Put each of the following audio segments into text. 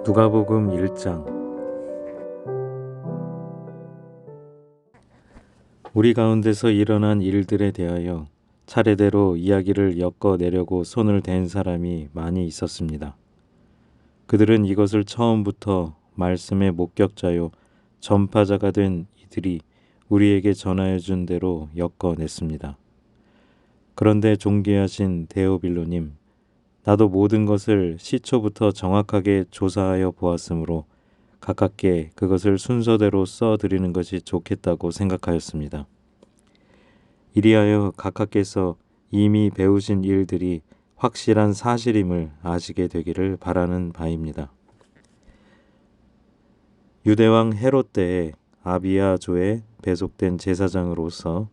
누가복음 1장. 우리 가운데서 일어난 일들에 대하여 차례대로 이야기를 엮어내려고 손을 댄 사람이 많이 있었습니다. 그들은 이것을 처음부터 말씀의 목격자요 전파자가 된 이들이 우리에게 전하여 준 대로 엮어냈습니다. 그런데 존귀하신 데오빌로님, 나도 모든 것을 시초부터 정확하게 조사하여 보았으므로 가깝게 그것을 순서대로 써드리는 것이 좋겠다고 생각하였습니다. 이리하여 각하께서 이미 배우신 일들이 확실한 사실임을 아시게 되기를 바라는 바입니다. 유대왕 헤롯 때에 아비야조에 배속된 제사장으로서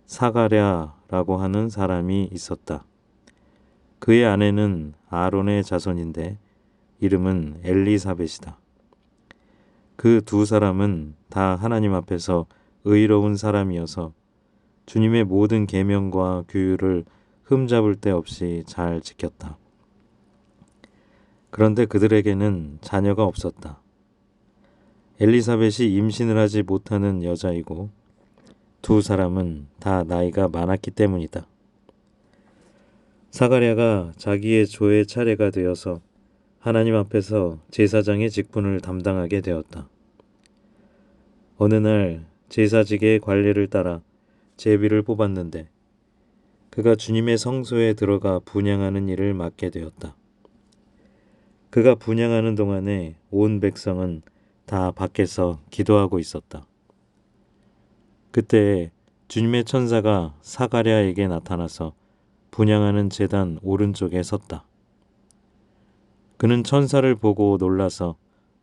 사가랴라고 하는 사람이 있었다. 그의 아내는 아론의 자손인데 이름은 엘리사벳이다. 그 두 사람은 다 하나님 앞에서 의로운 사람이어서 주님의 모든 계명과 규율을 흠잡을 데 없이 잘 지켰다. 그런데 그들에게는 자녀가 없었다. 엘리사벳이 임신을 하지 못하는 여자이고 두 사람은 다 나이가 많았기 때문이다. 사가랴가 자기의 조의 차례가 되어서 하나님 앞에서 제사장의 직분을 담당하게 되었다. 어느 날 제사직의 관례를 따라 제비를 뽑았는데 그가 주님의 성소에 들어가 분향하는 일을 맡게 되었다. 그가 분향하는 동안에 온 백성은 다 밖에서 기도하고 있었다. 그때 주님의 천사가 사가랴에게 나타나서 분향하는 제단 오른쪽에 섰다. 그는 천사를 보고 놀라서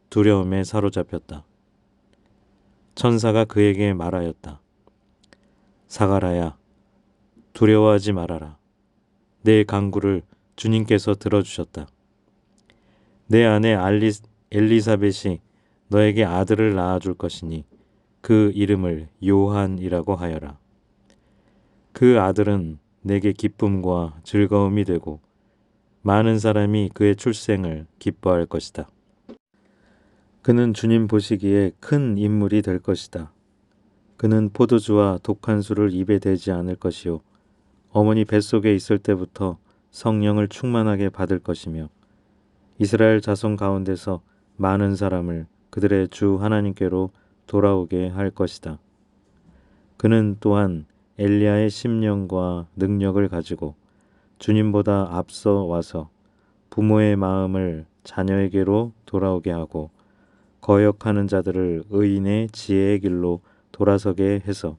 두려움에 사로잡혔다. 천사가 그에게 말하였다. 사가랴야, 두려워하지 말아라. 내 간구를 주님께서 들어주셨다. 내 아내 엘리사벳이 너에게 아들을 낳아줄 것이니 그 이름을 요한이라고 하여라. 그 아들은 내게 기쁨과 즐거움이 되고 많은 사람이 그의 출생을 기뻐할 것이다. 그는 주님 보시기에 큰 인물이 될 것이다. 그는 포도주와 독한 술을 입에 대지 않을 것이요 어머니 뱃속에 있을 때부터 성령을 충만하게 받을 것이며 이스라엘 자손 가운데서 많은 사람을 그들의 주 하나님께로 돌아오게 할 것이다. 그는 또한 엘리야의 심령과 능력을 가지고 주님보다 앞서 와서 부모의 마음을 자녀에게로 돌아오게 하고 거역하는 자들을 의인의 지혜의 길로 돌아서게 해서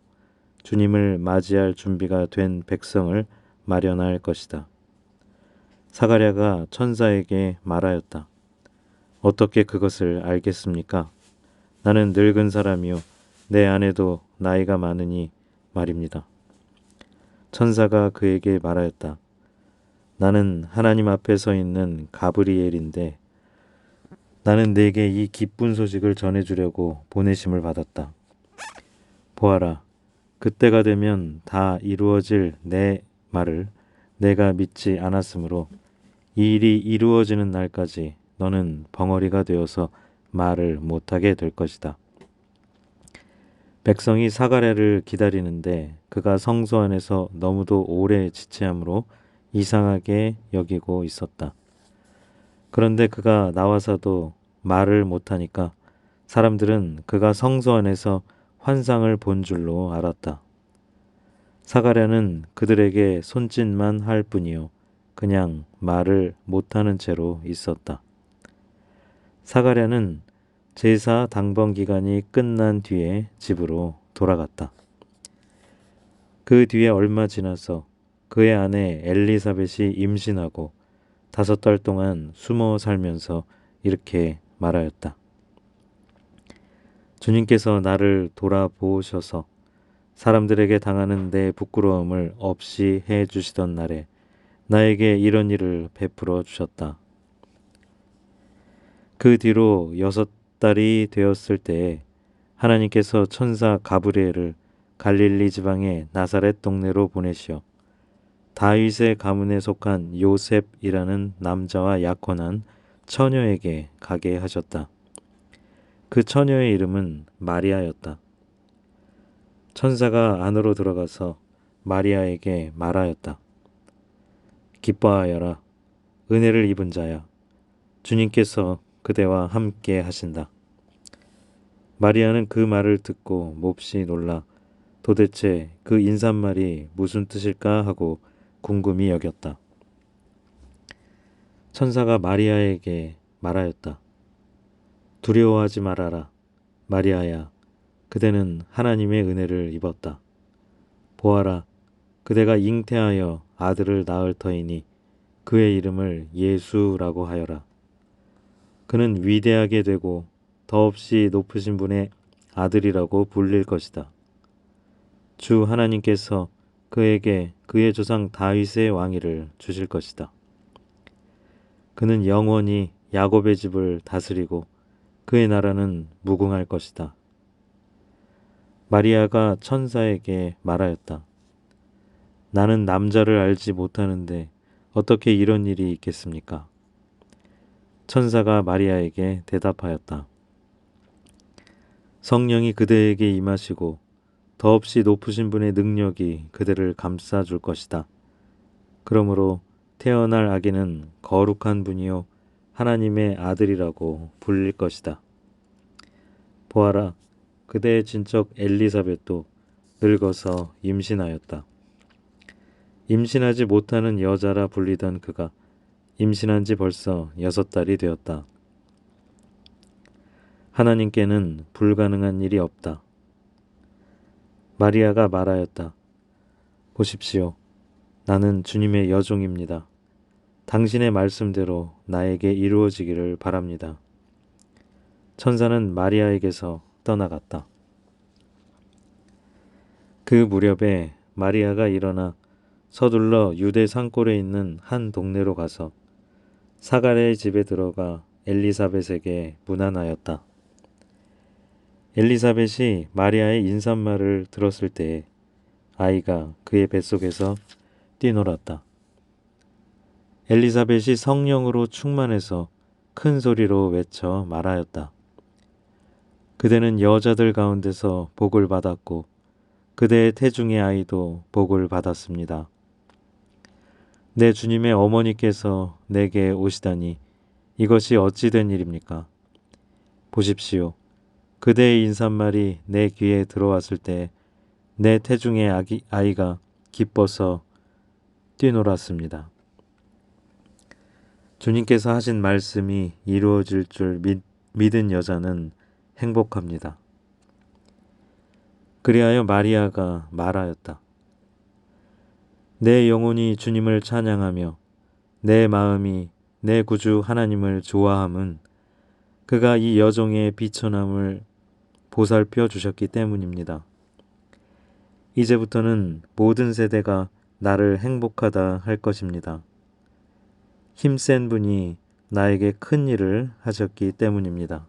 주님을 맞이할 준비가 된 백성을 마련할 것이다. 사가랴가 천사에게 말하였다. 어떻게 그것을 알겠습니까? 나는 늙은 사람이요 내 아내도 나이가 많으니 말입니다. 천사가 그에게 말하였다. 나는 하나님 앞에 서 있는 가브리엘인데 나는 네게 이 기쁜 소식을 전해주려고 보내심을 받았다. 보아라, 그때가 되면 다 이루어질 내 말을 내가 믿지 않았으므로 이 일이 이루어지는 날까지 너는 벙어리가 되어서 말을 못하게 될 것이다. 백성이 사가랴를 기다리는데 그가 성소 안에서 너무도 오래 지체함으로 이상하게 여기고 있었다. 그런데 그가 나와서도 말을 못하니까 사람들은 그가 성소 안에서 환상을 본 줄로 알았다. 사가랴는 그들에게 손짓만 할 뿐이요 그냥 말을 못하는 채로 있었다. 사가랴는 제사 당번 기간이 끝난 뒤에 집으로 돌아갔다. 그 뒤에 얼마 지나서 그의 아내 엘리사벳이 임신하고 5달 동안 숨어 살면서 이렇게 말하였다. 주님께서 나를 돌아보셔서 사람들에게 당하는 내 부끄러움을 없이 해주시던 날에 나에게 이런 일을 베풀어 주셨다. 그 뒤로 6달이 되었을 때에 하나님께서 천사 가브리엘을 갈릴리 지방의 나사렛 동네로 보내시어 다윗의 가문에 속한 요셉이라는 남자와 약혼한 처녀에게 가게 하셨다. 그 처녀의 이름은 마리아였다. 천사가 안으로 들어가서 마리아에게 말하였다. 기뻐하여라. 은혜를 입은 자야. 주님께서 그대와 함께 하신다. 마리아는 그 말을 듣고 몹시 놀라 도대체 그 인사말이 무슨 뜻일까 하고 궁금히 여겼다. 천사가 마리아에게 말하였다. 두려워하지 말아라. 마리아야, 그대는 하나님의 은혜를 입었다. 보아라, 그대가 잉태하여 아들을 낳을 터이니 그의 이름을 예수라고 하여라. 그는 위대하게 되고 더없이 높으신 분의 아들이라고 불릴 것이다. 주 하나님께서 그에게 그의 조상 다윗의 왕위를 주실 것이다. 그는 영원히 야곱의 집을 다스리고 그의 나라는 무궁할 것이다. 마리아가 천사에게 말하였다. 나는 남자를 알지 못하는데 어떻게 이런 일이 있겠습니까? 천사가 마리아에게 대답하였다. 성령이 그대에게 임하시고 더없이 높으신 분의 능력이 그대를 감싸줄 것이다. 그러므로 태어날 아기는 거룩한 분이요 하나님의 아들이라고 불릴 것이다. 보아라, 그대의 친척 엘리사벳도 늙어서 임신하였다. 임신하지 못하는 여자라 불리던 그가 임신한 지 벌써 6달이 되었다. 하나님께는 불가능한 일이 없다. 마리아가 말하였다. 보십시오. 나는 주님의 여종입니다. 당신의 말씀대로 나에게 이루어지기를 바랍니다. 천사는 마리아에게서 떠나갔다. 그 무렵에 마리아가 일어나 서둘러 유대 산골에 있는 한 동네로 가서 사가랴의 집에 들어가 엘리사벳에게 문안하였다. 엘리사벳이 마리아의 인사말을 들었을 때에 아이가 그의 뱃속에서 뛰놀았다. 엘리사벳이 성령으로 충만해서 큰 소리로 외쳐 말하였다. 그대는 여자들 가운데서 복을 받았고 그대의 태중의 아이도 복을 받았습니다. 내 주님의 어머니께서 내게 오시다니 이것이 어찌 된 일입니까? 보십시오. 그대의 인사말이 내 귀에 들어왔을 때 내 태중의 아이가 기뻐서 뛰놀았습니다. 주님께서 하신 말씀이 이루어질 줄 믿은 여자는 행복합니다. 그리하여 마리아가 말하였다. 내 영혼이 주님을 찬양하며 내 마음이 내 구주 하나님을 좋아함은 그가 이 여종의 비천함을 보살펴 주셨기 때문입니다. 이제부터는 모든 세대가 나를 행복하다 할 것입니다. 힘센 분이 나에게 큰 일을 하셨기 때문입니다.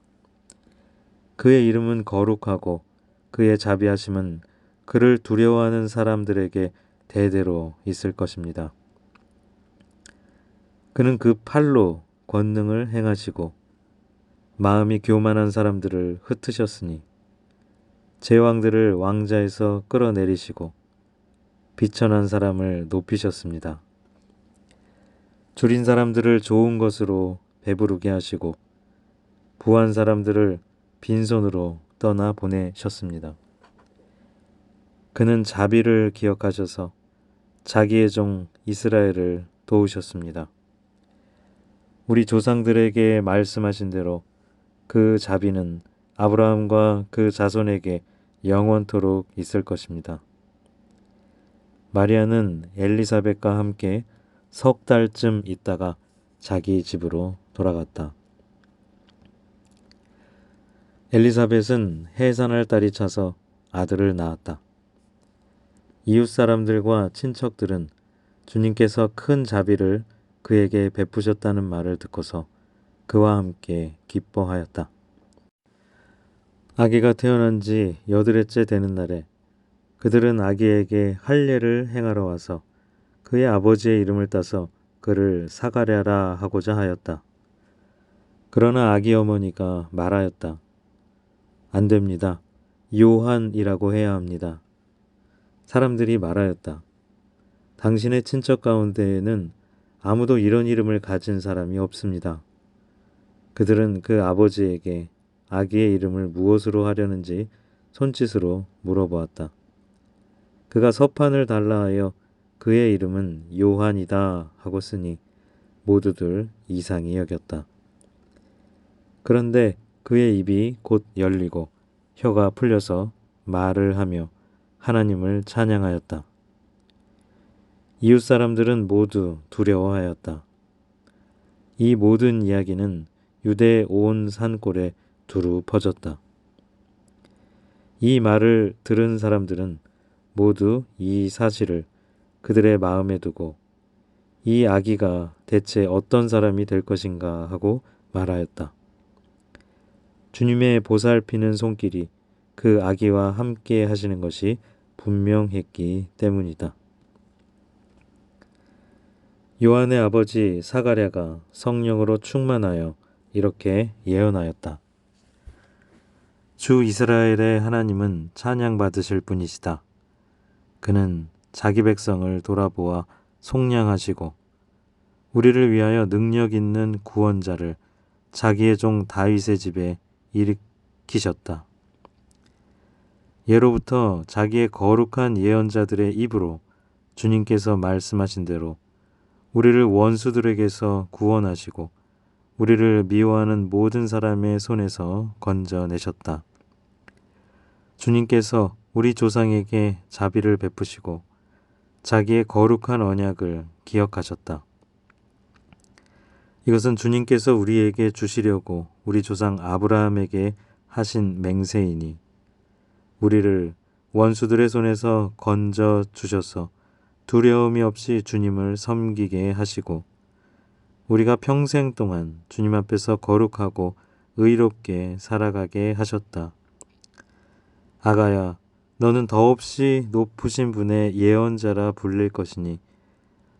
그의 이름은 거룩하고 그의 자비하심은 그를 두려워하는 사람들에게 대대로 있을 것입니다. 그는 그 팔로 권능을 행하시고 마음이 교만한 사람들을 흩으셨으니 제왕들을 왕자에서 끌어내리시고 비천한 사람을 높이셨습니다. 줄인 사람들을 좋은 것으로 배부르게 하시고 부한 사람들을 빈손으로 떠나 보내셨습니다. 그는 자비를 기억하셔서 자기의 종 이스라엘을 도우셨습니다. 우리 조상들에게 말씀하신 대로 그 자비는 아브라함과 그 자손에게 영원토록 있을 것입니다. 마리아는 엘리사벳과 함께 3달쯤 있다가 자기 집으로 돌아갔다. 엘리사벳은 해산할 달이 차서 아들을 낳았다. 이웃 사람들과 친척들은 주님께서 큰 자비를 그에게 베푸셨다는 말을 듣고서 그와 함께 기뻐하였다. 아기가 태어난 지 8회째 되는 날에 그들은 아기에게 할례를 행하러 와서 그의 아버지의 이름을 따서 그를 사가랴라 하고자 하였다. 그러나 아기 어머니가 말하였다. 안 됩니다. 요한이라고 해야 합니다. 사람들이 말하였다. 당신의 친척 가운데에는 아무도 이런 이름을 가진 사람이 없습니다. 그들은 그 아버지에게 아기의 이름을 무엇으로 하려는지 손짓으로 물어보았다. 그가 서판을 달라 하여 그의 이름은 요한이다 하고 쓰니 모두들 이상히 여겼다. 그런데 그의 입이 곧 열리고 혀가 풀려서 말을 하며 하나님을 찬양하였다. 이웃 사람들은 모두 두려워하였다. 이 모든 이야기는 유대 온 산골에 두루 퍼졌다. 이 말을 들은 사람들은 모두 이 사실을 그들의 마음에 두고 이 아기가 대체 어떤 사람이 될 것인가 하고 말하였다. 주님의 보살피는 손길이 그 아기와 함께 하시는 것이 분명했기 때문이다. 요한의 아버지 사가랴가 성령으로 충만하여 이렇게 예언하였다. 주 이스라엘의 하나님은 찬양받으실 분이시다. 그는 자기 백성을 돌아보아 속량하시고 우리를 위하여 능력 있는 구원자를 자기의 종 다윗의 집에 일으키셨다. 예로부터 자기의 거룩한 예언자들의 입으로 주님께서 말씀하신 대로 우리를 원수들에게서 구원하시고 우리를 미워하는 모든 사람의 손에서 건져내셨다. 주님께서 우리 조상에게 자비를 베푸시고 자기의 거룩한 언약을 기억하셨다. 이것은 주님께서 우리에게 주시려고 우리 조상 아브라함에게 하신 맹세이니 우리를 원수들의 손에서 건져 주셔서 두려움이 없이 주님을 섬기게 하시고 우리가 평생 동안 주님 앞에서 거룩하고 의롭게 살아가게 하셨다. 아가야, 너는 더없이 높으신 분의 예언자라 불릴 것이니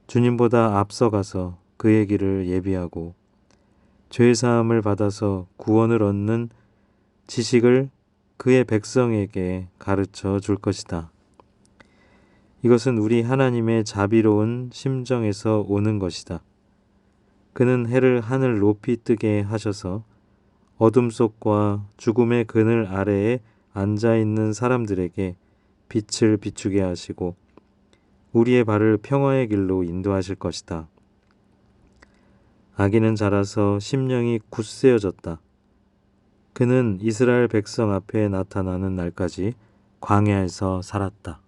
주님보다 앞서가서 그의 길을 예비하고 죄사함을 받아서 구원을 얻는 지식을 그의 백성에게 가르쳐 줄 것이다. 이것은 우리 하나님의 자비로운 심정에서 오는 것이다. 그는 해를 하늘 높이 뜨게 하셔서 어둠 속과 죽음의 그늘 아래에 앉아있는 사람들에게 빛을 비추게 하시고 우리의 발을 평화의 길로 인도하실 것이다. 아기는 자라서 심령이 굳세어졌다. 그는 이스라엘 백성 앞에 나타나는 날까지 광야에서 살았다.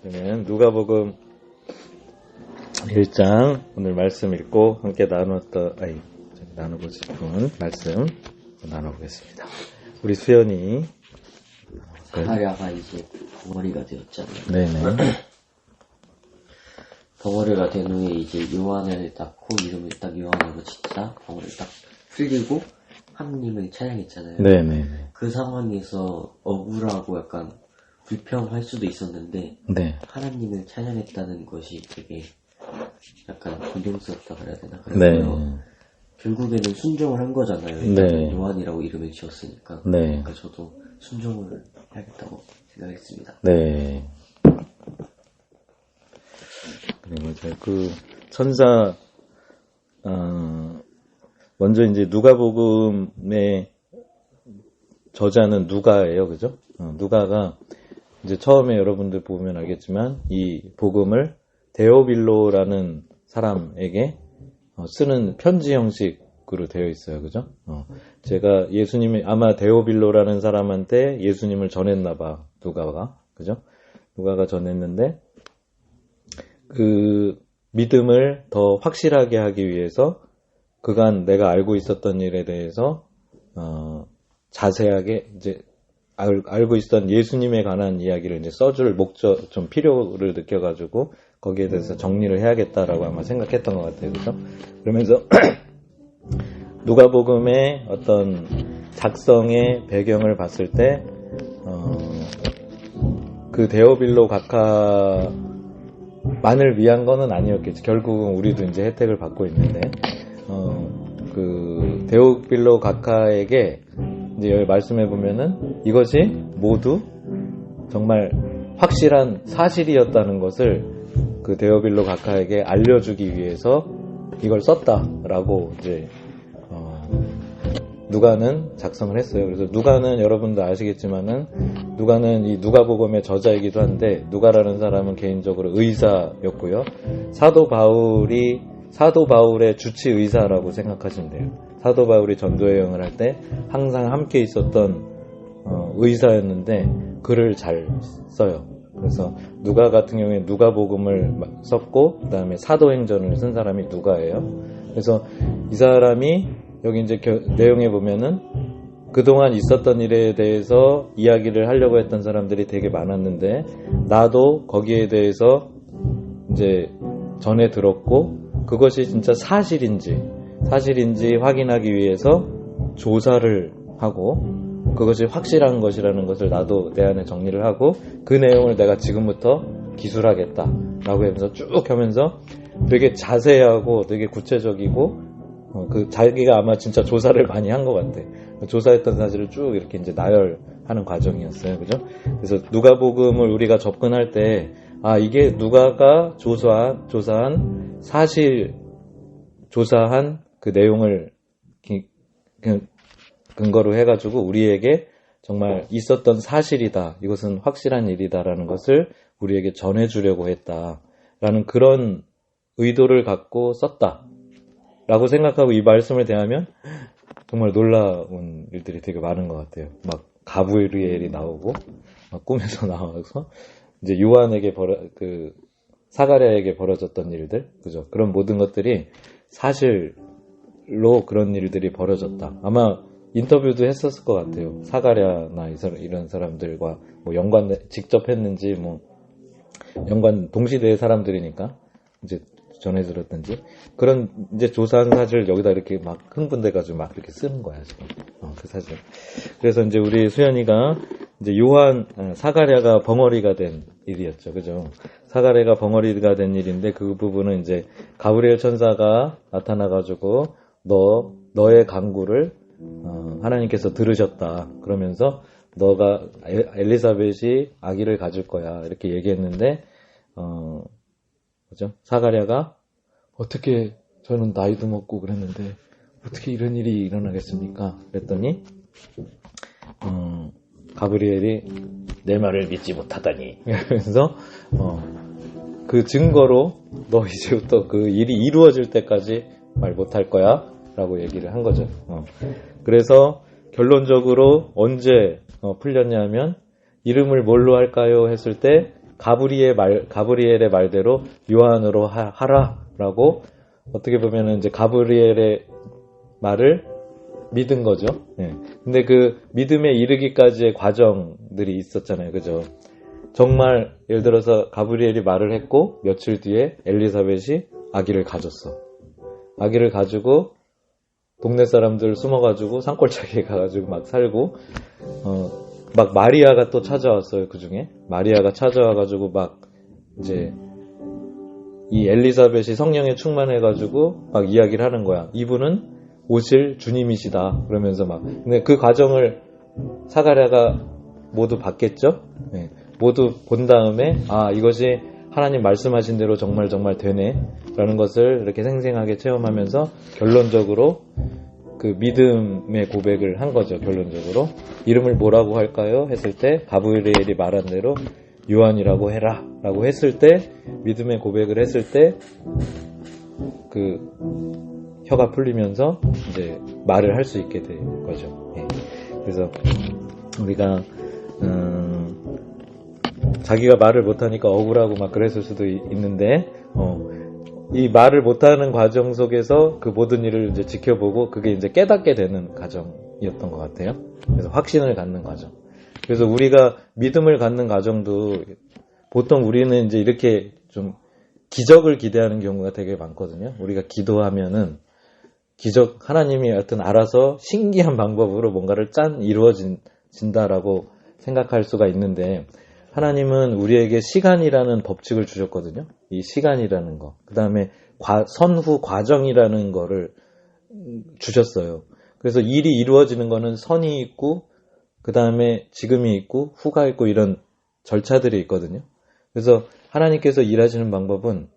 그러면 누가복음 1장 오늘 말씀 읽고 함께 나누고 싶은 말씀 나눠보겠습니다. 우리 수연이 사가랴가 이제 덩어리가 되었잖아요. 네네. 덩어리가 된 후에 이제 요한을 낳고 이름을 딱 요한으로 짓자 덩어리를 딱 흘리고 하느님을 찬양했잖아요. 네네. 그 상황에서 억울하고 약간 불평할 수도 있었는데 네. 하나님을 찬양했다는 것이 되게 약간 존경스럽다 그래야 되나? 네. 그래서 결국에는 순종을 한 거잖아요. 네. 요한이라고 이름을 지었으니까. 네. 그러니까 저도 순종을 해야겠다고 생각했습니다. 네. 그리고 이제 그 천사 먼저 이제 누가복음의 저자는 누가예요, 그죠? 누가가 이제 처음에 여러분들 보면 알겠지만 이 복음을 데오빌로라는 사람에게 쓰는 편지 형식으로 되어 있어요, 그죠? 제가 예수님이 아마 데오빌로라는 사람한테 예수님을 전했나봐, 누가가, 그죠? 누가가 전했는데 그 믿음을 더 확실하게 하기 위해서 그간 내가 알고 있었던 일에 대해서 자세하게 이제 알고 있었던 예수님에 관한 이야기를 이제 써줄 좀 필요를 느껴가지고 거기에 대해서 정리를 해야겠다라고 아마 생각했던 것 같아요, 그죠? 그러면서 누가복음의 어떤 작성의 배경을 봤을 때 그 데오빌로 각하 만을 위한 거는 아니었겠지. 결국은 우리도 이제 혜택을 받고 있는데, 그 데오빌로 가카에게 이제 여기 말씀해 보면은 이것이 모두 정말 확실한 사실이었다는 것을 그 데오빌로 가카에게 알려주기 위해서 이걸 썼다라고 이제 누가는 작성을 했어요. 그래서 누가는 여러분도 아시겠지만은 누가는 이 누가복음의 저자이기도 한데 누가라는 사람은 개인적으로 의사였고요. 사도 바울의 주치 의사라고 생각하시면 돼요. 사도 바울이 전도 여행을 할 때 항상 함께 있었던 의사였는데 글을 잘 써요. 그래서 누가 같은 경우에 누가복음을 썼고 그다음에 사도행전을 쓴 사람이 누가예요. 그래서 이 사람이 여기 이제 내용에 보면은 그동안 있었던 일에 대해서 이야기를 하려고 했던 사람들이 되게 많았는데 나도 거기에 대해서 이제 전해 들었고 그것이 진짜 사실인지 확인하기 위해서 조사를 하고 그것이 확실한 것이라는 것을 나도 내 안에 정리를 하고 그 내용을 내가 지금부터 기술하겠다라고 하면서 쭉 하면서 되게 자세하고 되게 구체적이고 그 자기가 아마 진짜 조사를 많이 한 것 같아. 조사했던 사실을 쭉 이렇게 이제 나열하는 과정이었어요. 그죠? 그래서 누가복음을 우리가 접근할 때 이게 누가가 조사한 사실 조사한 그 내용을 근거로 해가지고 우리에게 정말 있었던 사실이다. 이것은 확실한 일이다라는 것을 우리에게 전해주려고 했다라는 그런 의도를 갖고 썼다. 라고 생각하고 이 말씀을 대하면 정말 놀라운 일들이 되게 많은 것 같아요. 막 가브리엘이 나오고 막 꿈에서 나와서 이제 요한에게 사가랴에게 벌어졌던 일들, 그죠? 그런 모든 것들이 사실로 그런 일들이 벌어졌다. 아마 인터뷰도 했었을 것 같아요. 사가랴나 이런 사람들과 뭐 직접 했는지 동시대의 사람들이니까 이제 전해 들었든지 그런 이제 조사한 사실을 여기다 이렇게 막 흥분돼가지고 막 이렇게 쓰는 거야 지금 그 사실. 그래서 이제 우리 수연이가 이제 사가랴가 벙어리가 된 일이었죠, 그죠? 사가랴가 벙어리가 된 일인데 그 부분은 이제 가브리엘 천사가 나타나가지고 너의 간구를 하나님께서 들으셨다. 그러면서 너가 엘리사벳이 아기를 가질 거야 이렇게 얘기했는데 그죠? 사가랴가 어떻게 저는 나이도 먹고 그랬는데 어떻게 이런 일이 일어나겠습니까? 그랬더니 가브리엘이 내 말을 믿지 못하다니 그래서 그 증거로 너 이제부터 그 일이 이루어질 때까지 말 못할 거야 라고 얘기를 한 거죠. 그래서 결론적으로 언제 풀렸냐면 이름을 뭘로 할까요? 했을 때 가브리엘의 말대로 요한으로 하라라고 어떻게 보면은 이제 가브리엘의 말을 믿은 거죠. 네. 근데 그 믿음에 이르기까지의 과정들이 있었잖아요. 그죠? 정말 예를 들어서 가브리엘이 말을 했고 며칠 뒤에 엘리사벳이 아기를 가졌어. 아기를 가지고 동네 사람들 숨어가지고 산골짜기에 가가지고 막 살고 막 마리아가 또 찾아왔어요. 그 중에 마리아가 찾아와가지고 막 이제 이 엘리사벳이 성령에 충만해가지고 막 이야기를 하는 거야. 이분은 오실 주님이시다. 그러면서 막 근데 그 과정을 사가랴가 모두 봤겠죠. 네. 모두 본 다음에 이것이 하나님 말씀하신 대로 정말 되네 라는 것을 이렇게 생생하게 체험하면서 결론적으로 그 믿음의 고백을 한 거죠. 결론적으로 이름을 뭐라고 할까요? 했을 때 가브리엘이 말한 대로 요한이라고 해라 라고 했을 때 믿음의 고백을 했을 때 그 혀가 풀리면서 이제 말을 할 수 있게 된 거죠. 예. 그래서 우리가 자기가 말을 못하니까 억울하고 막 그랬을 수도 있는데 이 말을 못하는 과정 속에서 그 모든 일을 이제 지켜보고 그게 이제 깨닫게 되는 과정이었던 것 같아요. 그래서 확신을 갖는 과정. 그래서 우리가 믿음을 갖는 과정도 보통 우리는 이제 이렇게 좀 기적을 기대하는 경우가 되게 많거든요. 우리가 기도하면은 하나님이 하여튼 알아서 신기한 방법으로 뭔가를 이루어진다라고 생각할 수가 있는데 하나님은 우리에게 시간이라는 법칙을 주셨거든요. 이 시간이라는 거. 그 다음에 선후 과정이라는 거를 주셨어요. 그래서 일이 이루어지는 거는 선이 있고, 그 다음에 지금이 있고, 후가 있고, 이런 절차들이 있거든요. 그래서 하나님께서 일하시는 방법은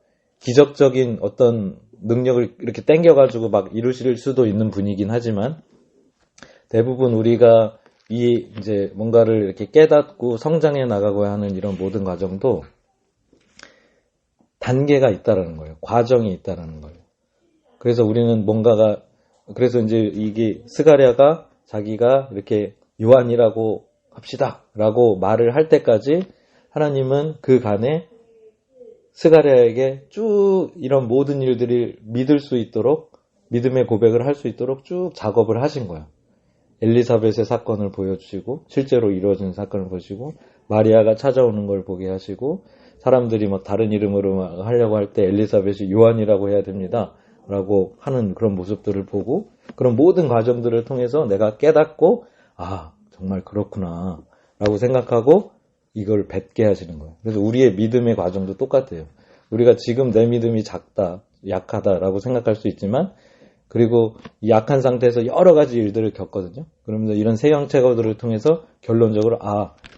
기적적인 어떤 능력을 이렇게 땡겨가지고 막 이루실 수도 있는 분이긴 하지만, 대부분 우리가 이제 뭔가를 이렇게 깨닫고 성장해 나가고 하는 이런 모든 과정도 단계가 있다라는 거예요. 과정이 있다라는 거예요. 그래서 우리는 그래서 이제 이게 스가랴가 자기가 이렇게 요한이라고 합시다 라고 말을 할 때까지 하나님은 그 간에 스가랴에게 쭉 이런 모든 일들이 믿을 수 있도록, 믿음의 고백을 할 수 있도록 쭉 작업을 하신 거야. 엘리사벳의 사건을 보여주시고, 실제로 이루어진 사건을 보시고, 마리아가 찾아오는 걸 보게 하시고, 사람들이 막 다른 이름으로 하려고 할 때 엘리사벳이 요한이라고 해야 됩니다 라고 하는 그런 모습들을 보고, 그런 모든 과정들을 통해서 내가 깨닫고, 아 정말 그렇구나 라고 생각하고 이걸 뱉게 하시는 거예요. 그래서 우리의 믿음의 과정도 똑같아요. 우리가 지금 내 믿음이 작다, 약하다라고 생각할 수 있지만, 그리고 이 약한 상태에서 여러 가지 일들을 겪거든요. 그러면서 이런 세경체거들을 통해서 결론적으로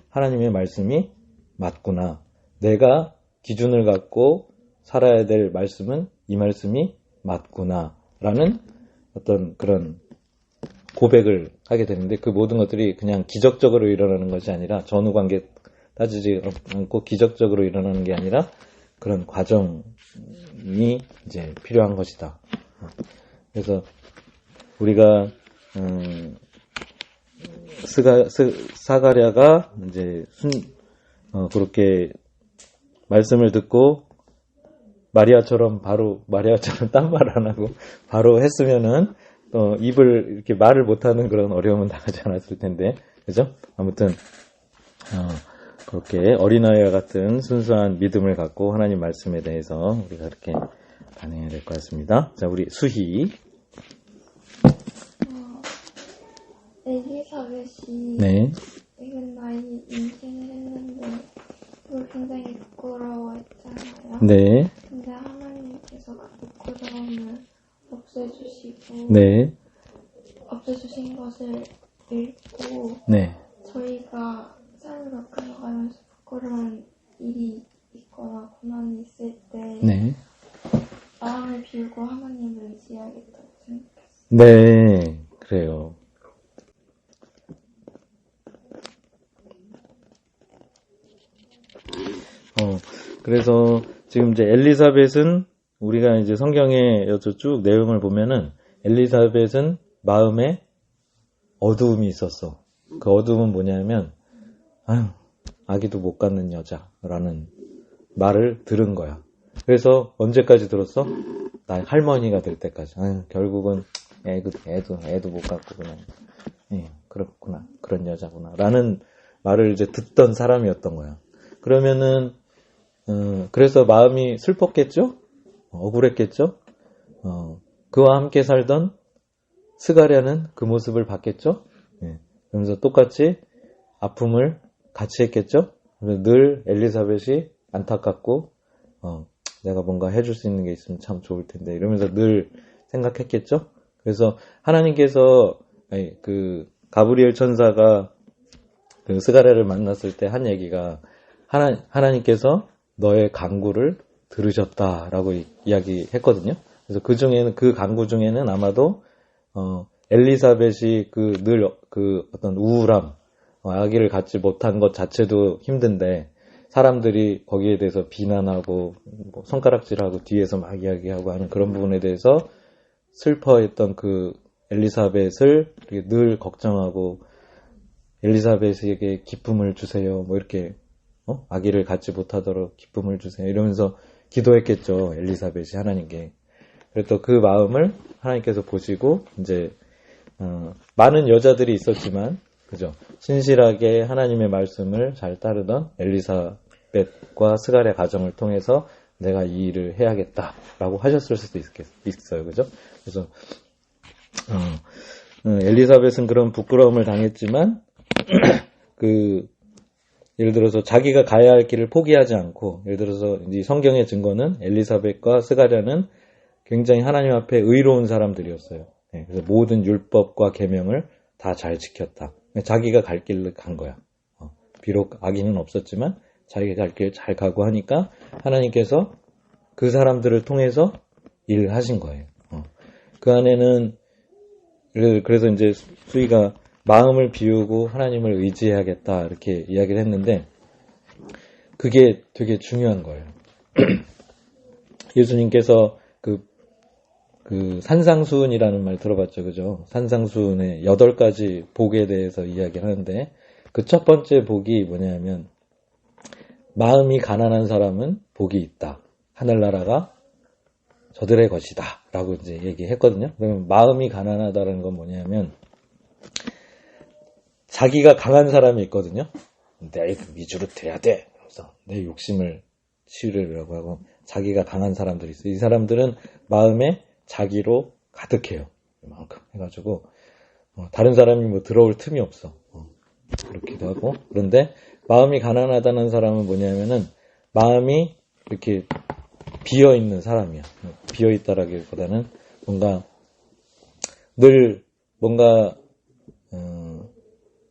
하나님의 말씀이 맞구나. 내가 기준을 갖고 살아야 될 말씀은 이 말씀이 맞구나. 라는 어떤 그런 고백을 하게 되는데, 그 모든 것들이 그냥 기적적으로 일어나는 것이 아니라, 전후관계 따지지 않고 기적적으로 일어나는 게 아니라 그런 과정이 이제 필요한 것이다. 그래서 우리가 사가랴가 이제 그렇게 말씀을 듣고 마리아처럼 딴 말 안 하고 바로 했으면은 입을 이렇게 말을 못하는 그런 어려움은 당하지 않았을 텐데, 그죠? 아무튼 그렇게 어린아이와 같은 순수한 믿음을 갖고 하나님 말씀에 대해서 우리가 이렇게 반응해야 될 것 같습니다. 자, 우리 수희. 엘리사벳이 네. 지금 나이 임신을 했는데 그걸 굉장히 부끄러워했잖아요. 네. 근데 하나님께서 그 부끄러움을 없애주시고 네. 없애주신 것을 읽고 네. 저희가 삶을 겪어가면서 부끄러운 일이 있거나 고난이 있을 때 네. 마음을 비우고 하나님을 의지하겠다고 생각했어요. 네. 그래요. 그래서 지금 이제 엘리사벳은 우리가 이제 성경의 쭉 내용을 보면은 엘리사벳은 마음에 어두움이 있었어. 그 어두움은 뭐냐면, 아기도 못 갖는 여자라는 말을 들은 거야. 그래서 언제까지 들었어? 나 할머니가 될 때까지. 결국은 애도 못 갖고 그냥, 그렇구나. 그런 여자구나. 라는 말을 이제 듣던 사람이었던 거야. 그러면은, 그래서 마음이 슬펐겠죠? 억울했겠죠? 그와 함께 살던 스가랴는 그 모습을 봤겠죠? 그러면서 똑같이 아픔을 같이 했겠죠? 늘 엘리사벳이 안타깝고, 내가 뭔가 해줄 수 있는 게 있으면 참 좋을 텐데, 이러면서 늘 생각했겠죠? 그래서 하나님께서, 그, 가브리엘 천사가 그 스가랴를 만났을 때 한 얘기가, 하나님께서 너의 간구를 들으셨다라고 이야기했거든요. 그래서 그 간구 중에는 아마도 엘리사벳이 늘 어떤 우울함, 아기를 갖지 못한 것 자체도 힘든데 사람들이 거기에 대해서 비난하고 손가락질하고 뒤에서 막 이야기하고 하는 그런 부분에 대해서 슬퍼했던 그 엘리사벳을 늘 걱정하고, 엘리사벳에게 기쁨을 주세요. 이렇게 아기를 갖지 못하도록 기쁨을 주세요. 이러면서 기도했겠죠. 엘리사벳이 하나님께. 그래서 그 마음을 하나님께서 보시고 이제 많은 여자들이 있었지만, 그죠? 신실하게 하나님의 말씀을 잘 따르던 엘리사벳과 스가랴 가정을 통해서 내가 이 일을 해야겠다라고 하셨을 수도 있어요. 그죠? 그래서 엘리사벳은 그런 부끄러움을 당했지만 그 예를 들어서 자기가 가야 할 길을 포기하지 않고, 예를 들어서 이 성경의 증거는 엘리사벳과 스가랴는 굉장히 하나님 앞에 의로운 사람들이었어요. 그래서 모든 율법과 계명을 다 잘 지켰다. 자기가 갈 길을 간 거야. 비록 악인은 없었지만 자기가 갈 길 잘 가고 하니까 하나님께서 그 사람들을 통해서 일을 하신 거예요. 그 안에는 그래서 이제 수희가 마음을 비우고 하나님을 의지해야겠다 이렇게 이야기를 했는데 그게 되게 중요한 거예요. 예수님께서 그 산상수훈이라는 말 들어봤죠, 그죠? 산상수훈의 8가지 복에 대해서 이야기를 하는데 그 첫 번째 복이 뭐냐면 마음이 가난한 사람은 복이 있다. 하늘나라가 저들의 것이다. 라고 이제 얘기했거든요. 그러면 마음이 가난하다는 건 뭐냐면 자기가 강한 사람이 있거든요. 내 위주로 돼야 돼. 그래서 내 욕심을 치우려고 하고 자기가 강한 사람들이 있어요. 이 사람들은 마음에 자기로 가득해요. 이만큼 해가지고 다른 사람이 뭐 들어올 틈이 없어. 그렇기도 하고 그런데 마음이 가난하다는 사람은 뭐냐면은 마음이 이렇게 비어있는 사람이야. 비어있다라기보다는 뭔가 늘 뭔가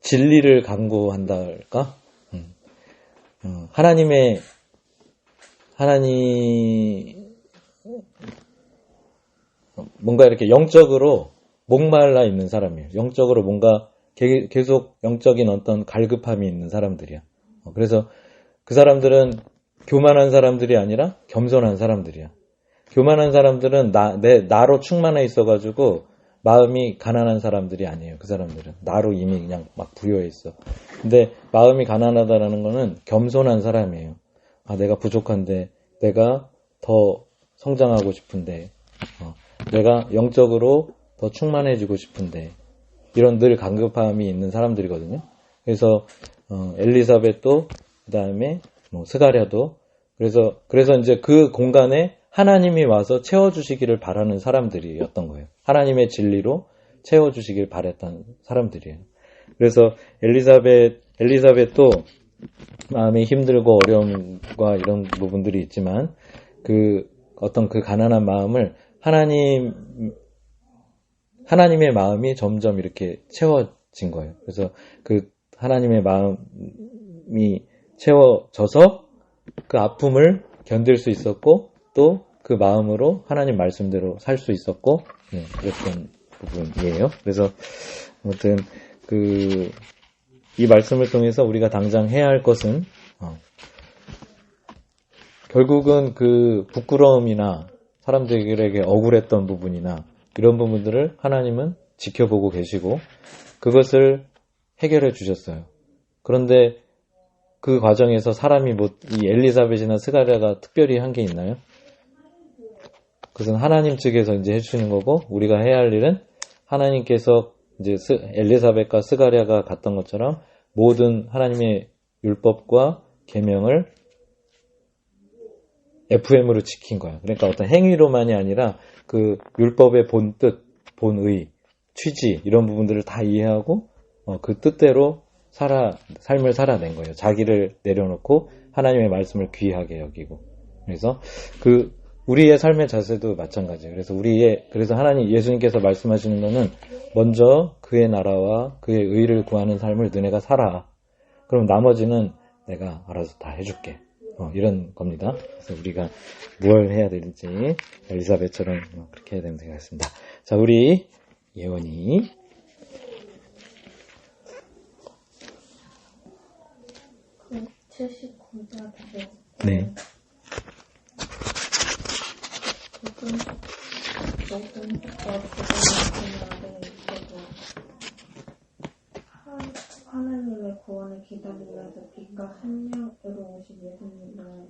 진리를 강구한다 할까? 하나님 뭔가 이렇게 영적으로 목말라 있는 사람이에요. 영적으로 뭔가 계속 영적인 어떤 갈급함이 있는 사람들이야. 그래서 그 사람들은 교만한 사람들이 아니라 겸손한 사람들이야. 교만한 사람들은 나로 충만해 있어가지고 마음이 가난한 사람들이 아니에요. 그 사람들은 나로 이미 그냥 막 부여해 있어. 근데 마음이 가난하다라는 거는 겸손한 사람이에요. 내가 부족한데, 내가 더 성장하고 싶은데, 내가 영적으로 더 충만해지고 싶은데, 이런 늘 간급함이 있는 사람들이거든요. 그래서 엘리사벳도 그 다음에 스가랴도 그래서 이제 그 공간에 하나님이 와서 채워주시기를 바라는 사람들이었던 거예요. 하나님의 진리로 채워주시길 바랬던 사람들이에요. 그래서 엘리사벳도 마음이 힘들고 어려움과 이런 부분들이 있지만 어떤 그 가난한 마음을 하나님의 마음이 점점 이렇게 채워진 거예요. 그래서 그 하나님의 마음이 채워져서 그 아픔을 견딜 수 있었고 또 그 마음으로 하나님 말씀대로 살 수 있었고 그랬던 부분이에요. 그래서 아무튼 이 말씀을 통해서 우리가 당장 해야 할 것은 결국은 그 부끄러움이나 사람들에게 억울했던 부분이나 이런 부분들을 하나님은 지켜보고 계시고 그것을 해결해 주셨어요. 그런데 그 과정에서 사람이 이 엘리사벳이나 스가랴가 특별히 한 게 있나요? 그것은 하나님 측에서 이제 해주시는 거고 우리가 해야 할 일은 하나님께서 이제 엘리사벳과 스가랴가 갔던 것처럼 모든 하나님의 율법과 계명을 FM으로 지킨 거예요. 그러니까 어떤 행위로만이 아니라 그 율법의 본 뜻, 본의, 취지 이런 부분들을 다 이해하고 그 뜻대로 삶을 살아낸 거예요. 자기를 내려놓고 하나님의 말씀을 귀하게 여기고. 그래서 우리의 삶의 자세도 마찬가지예요. 그래서 예수님께서 말씀하시는 거는 먼저 그의 나라와 그의 의를 구하는 삶을 너네가 살아. 그럼 나머지는 내가 알아서 다 해줄게. 이런 겁니다. 그래서 우리가 뭘 해야 될지 엘리사벳처럼 그렇게 해야 된다고 생각했습니다. 자, 우리 예원이 79절에 네. 모든 것과 부정한 있어도 하나님의 구원을 기다리면서 빛과 생명으로 오신 예수님을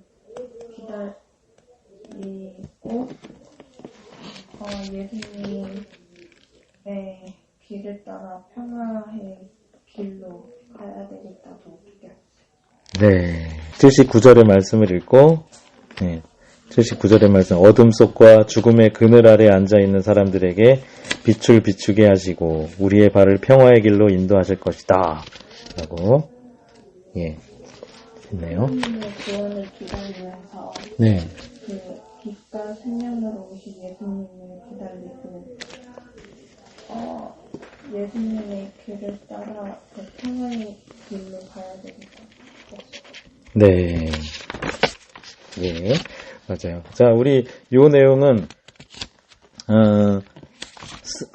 기다리고 예수님의 길을 따라 평화의 길로 가야 되겠다고 느꼈어요. 네. 79절의 말씀을 읽고 79절의 말씀, 어둠 속과 죽음의 그늘 아래 앉아있는 사람들에게 빛을 비추게 하시고 우리의 발을 평화의 길로 인도하실 것이다 라고 있네요. 하나님의 구원을 기다리면서 네. 그 빛과 생명으로 오신 예수님을 기다리고 예수님의 길을 따라 그 평화의 길로 가야 되겠다. 네. 예. 맞아요. 자, 우리 요 내용은,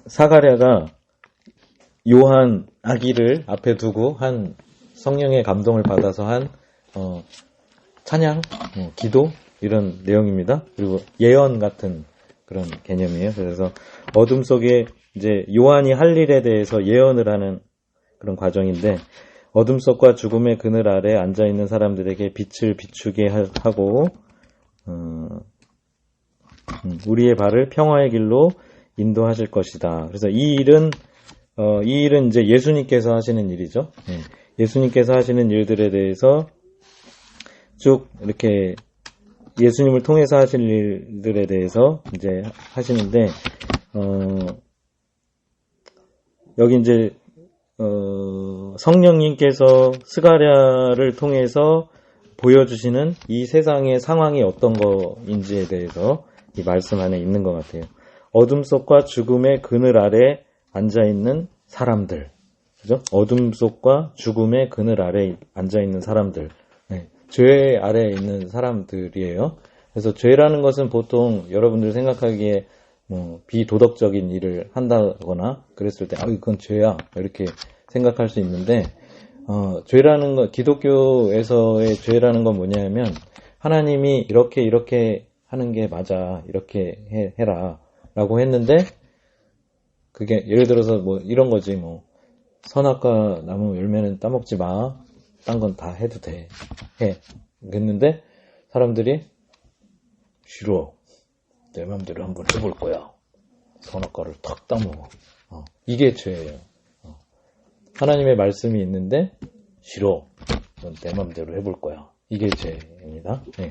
사가랴가 요한 아기를 앞에 두고 한 성령의 감동을 받아서 한, 찬양, 기도, 이런 내용입니다. 그리고 예언 같은 그런 개념이에요. 그래서 어둠 속에 이제 요한이 할 일에 대해서 예언을 하는 그런 과정인데, 어둠 속과 죽음의 그늘 아래 앉아있는 사람들에게 빛을 비추게 하고, 우리의 발을 평화의 길로 인도하실 것이다. 그래서 이 일은 이제 예수님께서 하시는 일이죠. 예수님께서 하시는 일들에 대해서 쭉 이렇게 예수님을 통해서 하실 일들에 대해서 이제 하시는데, 여기 이제, 성령님께서 스가랴를 통해서 보여주시는 이 세상의 상황이 어떤 거인지에 대해서 이 말씀 안에 있는 것 같아요. 어둠 속과 죽음의 그늘 아래 앉아있는 사람들. 그죠? 어둠 속과 죽음의 그늘 아래 앉아있는 사람들. 네. 죄 아래에 있는 사람들이에요. 그래서 죄라는 것은 보통 여러분들 생각하기에 비도덕적인 일을 한다거나 그랬을 때, 이건 죄야. 이렇게 생각할 수 있는데, 죄라는 것, 기독교에서의 죄라는 건 뭐냐면, 하나님이 이렇게 하는 게 맞아. 이렇게 해라. 라고 했는데, 그게, 예를 들어서 이런 거지, 선악과 나무 열매는 따먹지 마. 딴 건 다 해도 돼. 해. 그랬는데, 사람들이, 싫어. 내 맘대로 한번 해볼 거야. 선악과를 탁 따먹어. 이게 죄예요. 하나님의 말씀이 있는데 싫어. 넌 내 맘대로 해볼 거야. 이게 죄입니다. 네.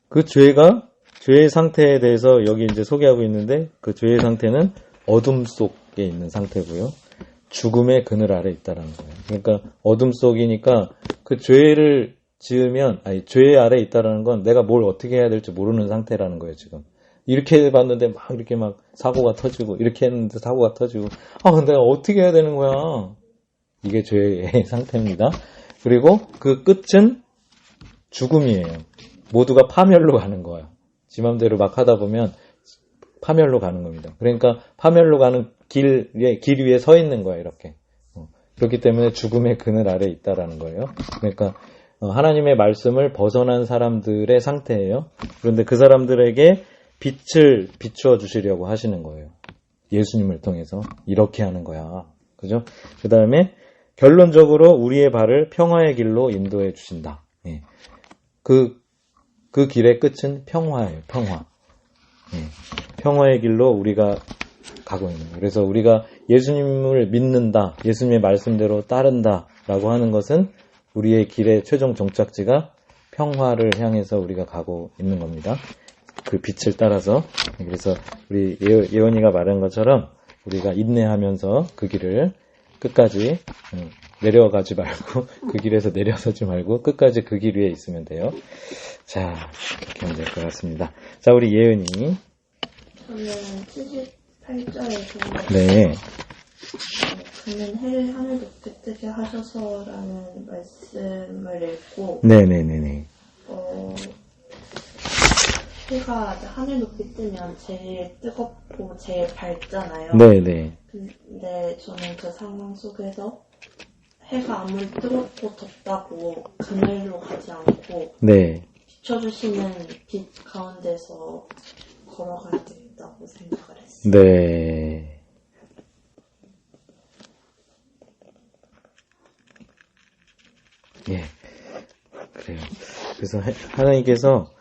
그 죄의 상태에 대해서 여기 이제 소개하고 있는데 그 죄의 상태는 어둠 속에 있는 상태고요. 죽음의 그늘 아래 있다라는 거예요. 그러니까 어둠 속이니까 그 죄를 지으면, 죄 아래 있다라는 건 내가 뭘 어떻게 해야 될지 모르는 상태라는 거예요, 지금. 이렇게 해봤는데 이렇게 사고가 터지고, 이렇게 했는데 사고가 터지고, 내가 어떻게 해야 되는 거야? 이게 죄의 상태입니다. 그리고 그 끝은 죽음이에요. 모두가 파멸로 가는 거예요. 지 맘대로 막 하다 보면 파멸로 가는 겁니다. 그러니까 파멸로 가는 길 위에 서 있는 거예요, 이렇게. 그렇기 때문에 죽음의 그늘 아래 있다라는 거예요. 그러니까 하나님의 말씀을 벗어난 사람들의 상태예요. 그런데 그 사람들에게 빛을 비추어 주시려고 하시는 거예요. 예수님을 통해서 이렇게 하는 거야. 그죠? 그 다음에 결론적으로 우리의 발을 평화의 길로 인도해 주신다. 예. 그 길의 끝은 평화예요. 평화. 예. 평화의 길로 우리가 가고 있는 거예요. 그래서 우리가 예수님을 믿는다, 예수님의 말씀대로 따른다 라고 하는 것은 우리의 길의 최종 종착지가 평화를 향해서 우리가 가고 있는 겁니다. 그 빛을 따라서. 그래서 우리 예원이가 말한 것처럼 우리가 인내하면서 그 길을 끝까지 내려가지 말고 그 길에서 내려서지 말고 끝까지 그 길 위에 있으면 돼요. 자, 이렇게 하면 될 것 같습니다. 자, 우리 예은이. 저는 78절에서 네. 그는 해를 하늘 높이 뜨게 하셔서라는 말씀을 읽고 네네네네. 해가 하늘 높이 뜨면 제일 뜨겁고 제일 밝잖아요. 네네. 근데 저는 그 상황 속에서 해가 아무리 뜨겁고 덥다고 그늘로 가지 않고 네. 비춰주시는 빛 가운데서 걸어가야 되겠다고 생각을 했어요. 네. 예. 그래요. 그래서 하나님께서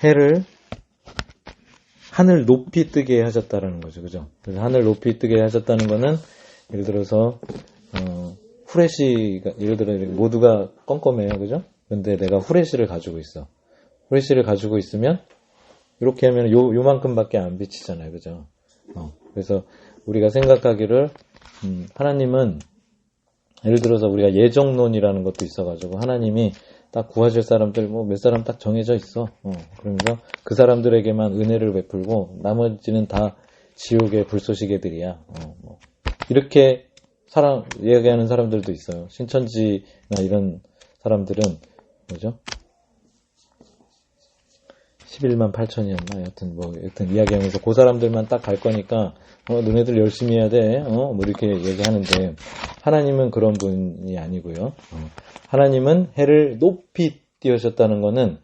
해를 하늘 높이 뜨게 하셨다라는 거죠. 그죠? 그래서 하늘 높이 뜨게 하셨다는 거는 예를 들어서 후레쉬가 예를 들어 모두가 껌껌해요. 그죠? 근데 내가 후레쉬를 가지고 있어. 후레쉬를 가지고 있으면 이렇게 하면 요만큼밖에 안 비치잖아요. 그죠? 그래서 우리가 생각하기를 하나님은 예를 들어서 우리가 예정론이라는 것도 있어가지고 하나님이 딱 구하실 사람들 뭐 몇 사람 딱 정해져 있어. 그러면서 그 사람들에게만 은혜를 베풀고 나머지는 다 지옥의 불쏘시개들이야. 뭐. 이렇게 이야기하는 사람들도 있어요. 신천지나 이런 사람들은 뭐죠? 11만 8천이었나? 여튼 이야기하면서 그 사람들만 딱 갈 거니까 너네들 열심히 해야 돼. 뭐 이렇게 얘기하는데 하나님은 그런 분이 아니고요. 하나님은 해를 높이 띄우셨다는 거는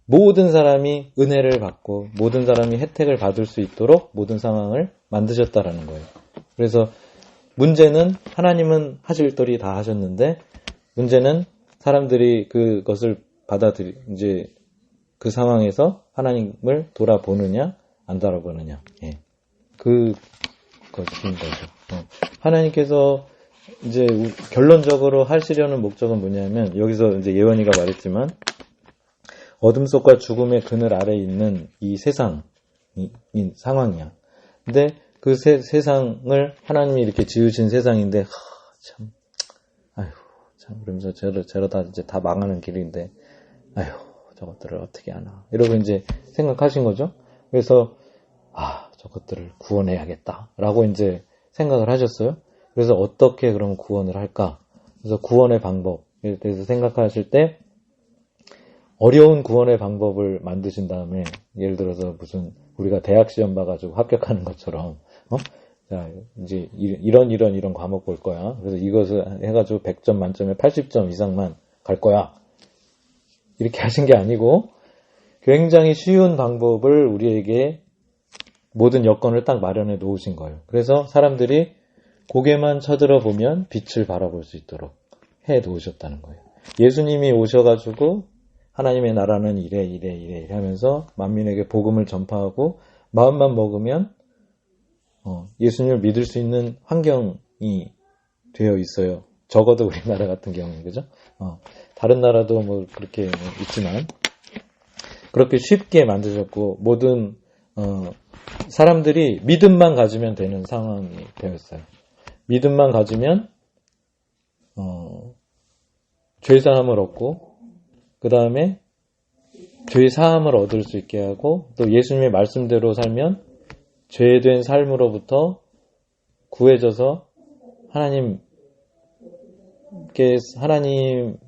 모든 사람이 은혜를 받고 모든 사람이 혜택을 받을 수 있도록 모든 상황을 만드셨다라는 거예요. 그래서 문제는 하나님은 하실 도리 다 하셨는데 문제는 사람들이 그것을 이제 그 상황에서 하나님을 돌아보느냐 안 돌아보느냐. 예. 그것인 거죠. 하나님께서 이제 결론적으로 하시려는 목적은 뭐냐면 여기서 이제 예원이가 말했지만 어둠 속과 죽음의 그늘 아래에 있는 이 세상이 상황이야. 근데 그 세상을 하나님이 이렇게 지으신 세상인데 참 그러면서 저러다 이제 다 망하는 길인데 저것들을 어떻게 하나 이러고 이제 생각하신 거죠. 그래서 저것들을 구원해야겠다라고 이제 생각을 하셨어요. 그래서 어떻게 그럼 구원을 할까? 그래서 구원의 방법에 대해서 생각하실 때 어려운 구원의 방법을 만드신 다음에 예를 들어서 무슨 우리가 대학 시험 봐가지고 합격하는 것처럼 자 이제 이런 과목 볼 거야. 그래서 이것을 해가지고 100점 만점에 80점 이상만 갈 거야. 이렇게 하신 게 아니고 굉장히 쉬운 방법을 우리에게 모든 여건을 딱 마련해 놓으신 거예요. 그래서 사람들이 고개만 쳐들어보면 빛을 바라볼 수 있도록 해 놓으셨다는 거예요. 예수님이 오셔가지고 하나님의 나라는 이래 하면서 만민에게 복음을 전파하고 마음만 먹으면 예수님을 믿을 수 있는 환경이 되어 있어요. 적어도 우리나라 같은 경우는 그죠? 다른 나라도 뭐 그렇게 있지만 그렇게 쉽게 만드셨고 모든 사람들이 믿음만 가지면 되는 상황이 되었어요. 믿음만 가지면 죄사함을 얻고 그 다음에 죄사함을 얻을 수 있게 하고 또 예수님의 말씀대로 살면 죄된 삶으로부터 구해져서 하나님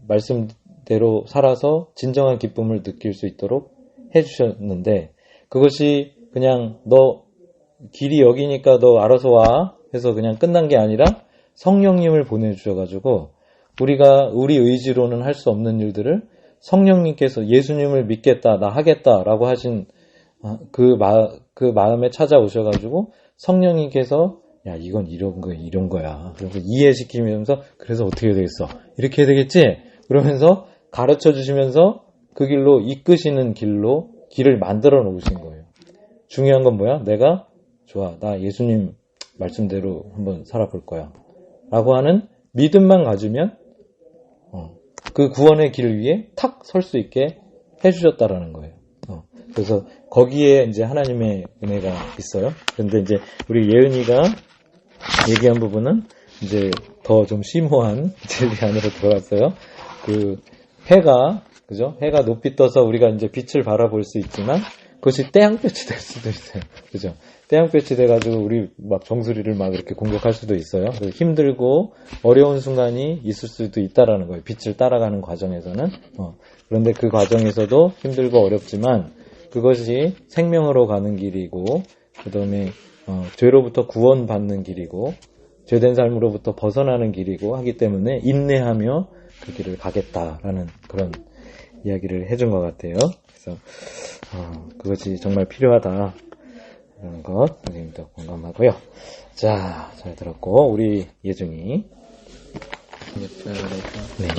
말씀대로 살아서 진정한 기쁨을 느낄 수 있도록 해주셨는데 그것이 그냥 너 길이 여기니까 너 알아서 와 해서 그냥 끝난 게 아니라 성령님을 보내주셔가지고 우리 의지로는 할 수 없는 일들을 성령님께서 예수님을 믿겠다 나 하겠다 라고 하신 그 마음에 찾아오셔가지고 성령님께서 야 이건 이런 거야 그래서 이해시키면서 그래서 어떻게 해야 되겠어 이렇게 해야 되겠지 그러면서 가르쳐 주시면서 그 길로 이끄시는 길을 만들어 놓으신 거예요. 중요한 건 뭐야? 내가 좋아 나 예수님 말씀대로 한번 살아볼 거야 라고 하는 믿음만 가지면 그 구원의 길 위에 탁 설 수 있게 해주셨다라는 거예요. 그래서 거기에 이제 하나님의 은혜가 있어요. 그런데 이제 우리 예은이가 얘기한 부분은 이제 더 좀 심오한 진리 안으로 들어갔어요. 그 그죠? 해가 높이 떠서 우리가 이제 빛을 바라볼 수 있지만 그것이 태양볕이 될 수도 있어요. 그죠? 태양볕이 돼가지고 우리 막 정수리를 막 이렇게 공격할 수도 있어요. 힘들고 어려운 순간이 있을 수도 있다라는 거예요. 빛을 따라가는 과정에서는. 그런데 그 과정에서도 힘들고 어렵지만 그것이 생명으로 가는 길이고 그 다음에 죄로부터 구원받는 길이고 죄된 삶으로부터 벗어나는 길이고 하기 때문에 인내하며 그 길을 가겠다라는 그런 이야기를 해준 것 같아요. 그래서 그것이 정말 필요하다라는 것 선생님도 공감하고요. 자, 잘 들었고 우리 예중이 네.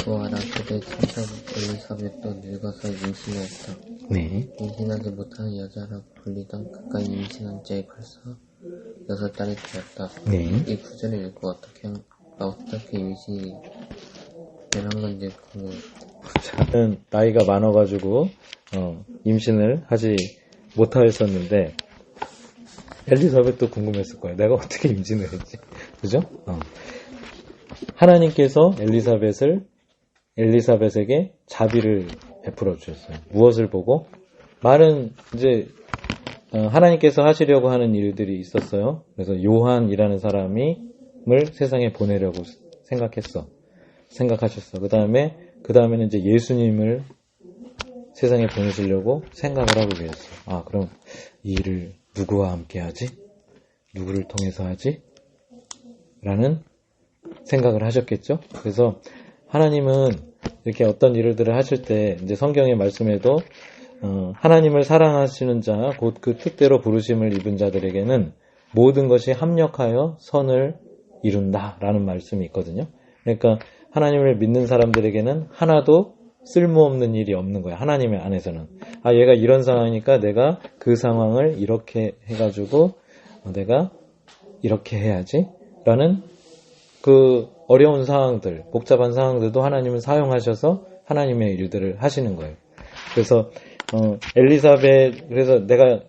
구하라 그대 천사 엘리사벳도 늙어서 임신하였다. 네. 임신하지 못하는 여자라 불리던 그가 임신한 지 벌써 6달이 되었다. 네. 이 구절을 읽고 어떻게 임신이 되는 건지 저는 나이가 많아가지고 임신을 하지 못하였었는데 엘리사벳도 궁금했을 거예요. 내가 어떻게 임신을 했지? 그죠? 하나님께서 엘리사벳에게 자비를 베풀어 주셨어요. 무엇을 보고? 말은 이제 하나님께서 하시려고 하는 일들이 있었어요. 그래서 요한이라는 사람을 세상에 보내려고 생각하셨어. 그 다음에는 이제 예수님을 세상에 보내시려고 생각을 하고 계셨어요. 그럼 이 일을 누구와 함께 하지? 누구를 통해서 하지? 라는 생각을 하셨겠죠? 그래서 하나님은 이렇게 어떤 일들을 하실 때, 이제 성경의 말씀에도, 하나님을 사랑하시는 자, 곧 그 뜻대로 부르심을 입은 자들에게는 모든 것이 합력하여 선을 이룬다. 라는 말씀이 있거든요. 그러니까 하나님을 믿는 사람들에게는 하나도 쓸모없는 일이 없는 거야. 하나님의 안에서는. 얘가 이런 상황이니까 내가 그 상황을 이렇게 해가지고 내가 이렇게 해야지. 라는 그 어려운 상황들, 복잡한 상황들도 하나님은 사용하셔서 하나님의 일들을 하시는 거예요. 그래서 그래서 내가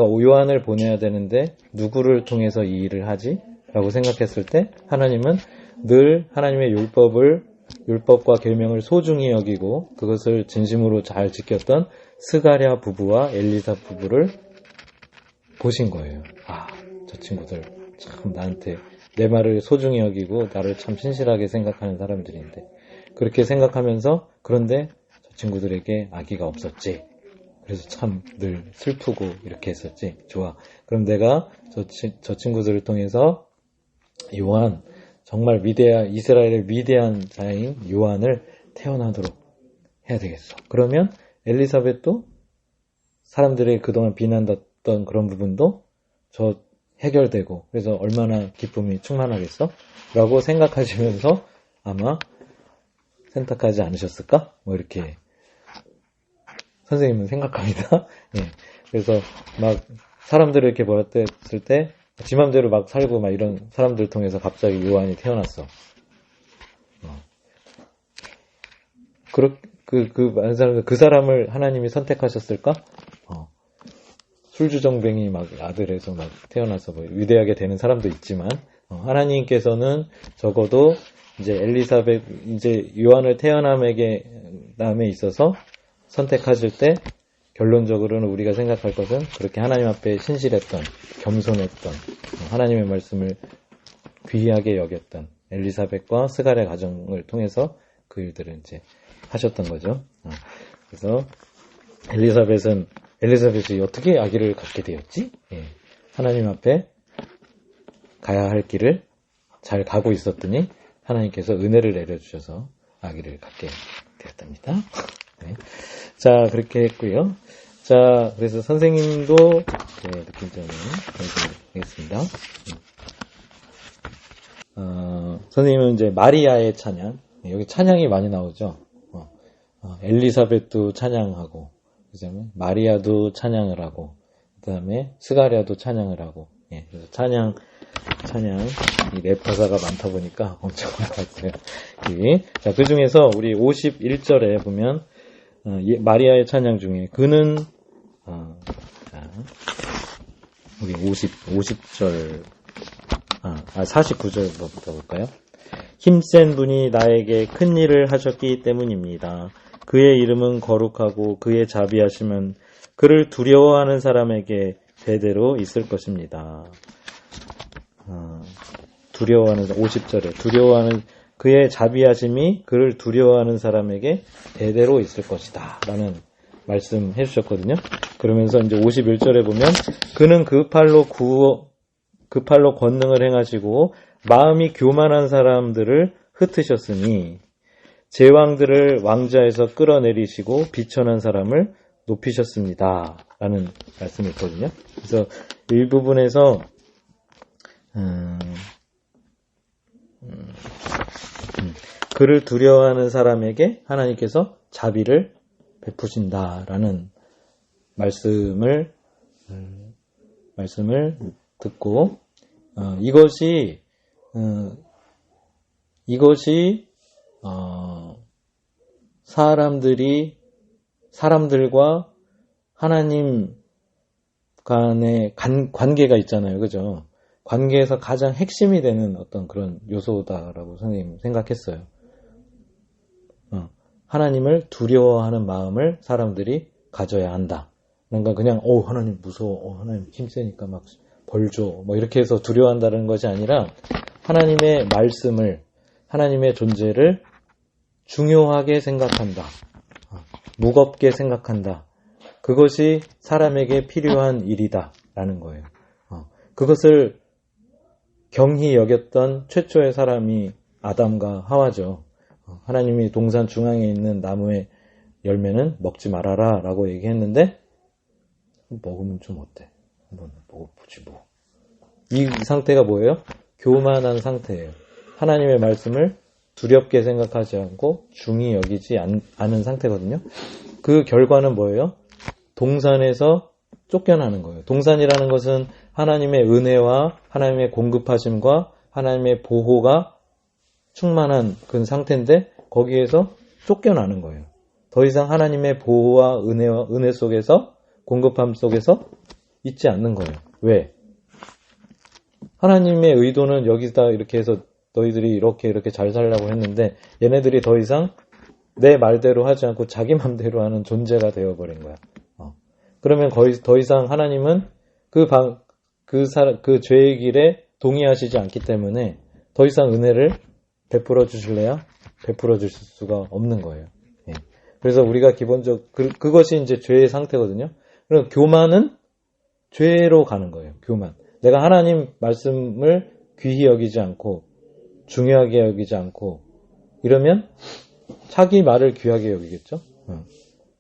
요한을 보내야 되는데 누구를 통해서 이 일을 하지? 라고 생각했을 때 하나님은 늘 하나님의 율법과 계명을 소중히 여기고 그것을 진심으로 잘 지켰던 스가랴 부부와 엘리사 부부를 보신 거예요. 저 친구들 참 나한테 내 말을 소중히 여기고 나를 참 신실하게 생각하는 사람들인데, 그렇게 생각하면서 그런데 저 친구들에게 아기가 없었지. 그래서 참 늘 슬프고 이렇게 했었지. 좋아. 그럼 내가 저 친구들을 통해서 요한, 정말 이스라엘의 위대한 자인 요한을 태어나도록 해야 되겠어. 그러면 엘리사벳도 사람들이 그동안 비난했던 그런 부분도 해결되고, 그래서 얼마나 기쁨이 충만하겠어? 라고 생각하시면서 아마 선택하지 않으셨을까? 이렇게 선생님은 생각합니다. 그래서 막 사람들을 이렇게 보았을 때 지 맘대로 막 살고 막 이런 사람들 통해서 갑자기 요한이 태어났어. 많은 사람들, 그 사람을 하나님이 선택하셨을까? 술주정뱅이 막 아들에서 막 태어나서 위대하게 되는 사람도 있지만, 하나님께서는 적어도 이제 이제 요한을 태어남에 있어서 선택하실 때 결론적으로는 우리가 생각할 것은 그렇게 하나님 앞에 신실했던, 겸손했던, 하나님의 말씀을 귀하게 여겼던 엘리사벳과 스가랴 가정을 통해서 그 일들을 이제 하셨던 거죠. 그래서 엘리사벳이 어떻게 아기를 갖게 되었지? 하나님 앞에 가야 할 길을 잘 가고 있었더니 하나님께서 은혜를 내려주셔서 아기를 갖게 되었답니다. 자, 그렇게 했고요. 자, 그래서 선생님도 느낀 점을 말씀드리겠습니다. 선생님은 이제 마리아의 찬양, 여기 찬양이 많이 나오죠. 엘리사벳도 찬양하고, 그다음에 마리아도 찬양을 하고, 그다음에 스가랴도 찬양을 하고, 그래서 찬양 이 랩가사가 많다 보니까 엄청 많았어요. 자, 그 중에서 우리 51절에 보면 마리아의 찬양 중에 그는 우리 50절 49절부터 볼까요? 힘센 분이 나에게 큰 일을 하셨기 때문입니다. 그의 이름은 거룩하고 그의 자비하심은 그를 두려워하는 사람에게 대대로 있을 것입니다. 50절에 두려워하는 그의 자비하심이 그를 두려워하는 사람에게 대대로 있을 것이다 라는 말씀 해주셨거든요. 그러면서 이제 51절에 보면 그는 그 팔로 권능을 행하시고 마음이 교만한 사람들을 흩으셨으니 제왕들을 왕좌에서 끌어내리시고 비천한 사람을 높이셨습니다 라는 말씀이 있거든요. 그래서 이 부분에서 그를 두려워하는 사람에게 하나님께서 자비를 베푸신다라는 말씀을 듣고 이것이 사람들과 하나님 간의 관계가 있잖아요. 그죠? 관계에서 가장 핵심이 되는 어떤 그런 요소다라고 선생님 생각했어요. 하나님을 두려워하는 마음을 사람들이 가져야 한다. 뭔가 그냥 하나님 무서워, 하나님 힘세니까 막 벌 줘, 뭐 이렇게 해서 두려워한다는 것이 아니라 하나님의 말씀을, 하나님의 존재를 중요하게 생각한다. 무겁게 생각한다. 그것이 사람에게 필요한 일이다 라는 거예요. 그것을 경히 여겼던 최초의 사람이 아담과 하와죠. 하나님이 동산 중앙에 있는 나무의 열매는 먹지 말아라 라고 얘기했는데 먹으면 좀 어때? 한번 먹어보지 뭐. 이 상태가 뭐예요? 교만한 상태예요. 하나님의 말씀을 두렵게 생각하지 않고 중히 여기지 않은 상태거든요. 그 결과는 뭐예요? 동산에서 쫓겨나는 거예요. 동산이라는 것은 하나님의 은혜와 하나님의 공급하심과 하나님의 보호가 충만한 그 상태인데 거기에서 쫓겨나는 거예요. 더 이상 하나님의 보호와 은혜 속에서 공급함 속에서 있지 않는 거예요. 왜? 하나님의 의도는 여기다 이렇게 해서 너희들이 이렇게 잘 살라고 했는데 얘네들이 더 이상 내 말대로 하지 않고 자기 맘대로 하는 존재가 되어버린 거야. 그러면 더 이상 하나님은 그 죄의 길에 동의하시지 않기 때문에 더 이상 은혜를 베풀어 주실래야? 베풀어 주실 수가 없는 거예요. 그래서 우리가 그것이 이제 죄의 상태거든요. 그럼 교만은 죄로 가는 거예요. 교만. 내가 하나님 말씀을 귀히 여기지 않고 중요하게 여기지 않고 이러면 자기 말을 귀하게 여기겠죠.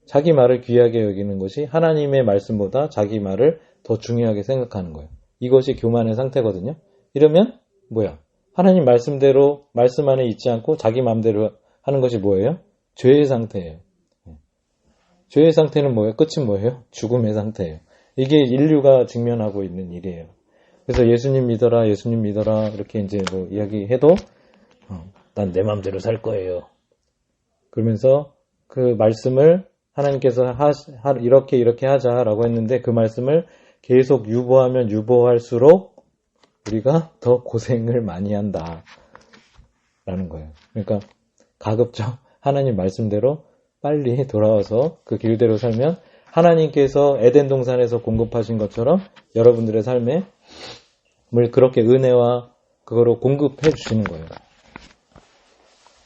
자기 말을 귀하게 여기는 것이 하나님의 말씀보다 자기 말을 더 중요하게 생각하는 거예요. 이것이 교만의 상태거든요. 이러면 뭐야? 하나님 말씀대로 말씀 안에 있지 않고 자기 마음대로 하는 것이 뭐예요? 죄의 상태예요. 죄의 상태는 뭐예요? 끝은 뭐예요? 죽음의 상태예요. 이게 인류가 직면하고 있는 일이에요. 그래서 예수님 믿어라 이렇게 이제 뭐 이야기해도 난 내 마음대로 살 거예요. 그러면서 그 말씀을 하나님께서 이렇게 하자라고 했는데 그 말씀을 계속 유보하면 유보할수록 우리가 더 고생을 많이 한다 라는 거예요. 그러니까 가급적 하나님 말씀대로 빨리 돌아와서 그 길대로 살면 하나님께서 에덴 동산에서 공급하신 것처럼 여러분들의 삶에 그렇게 은혜와 그거로 공급해 주시는 거예요.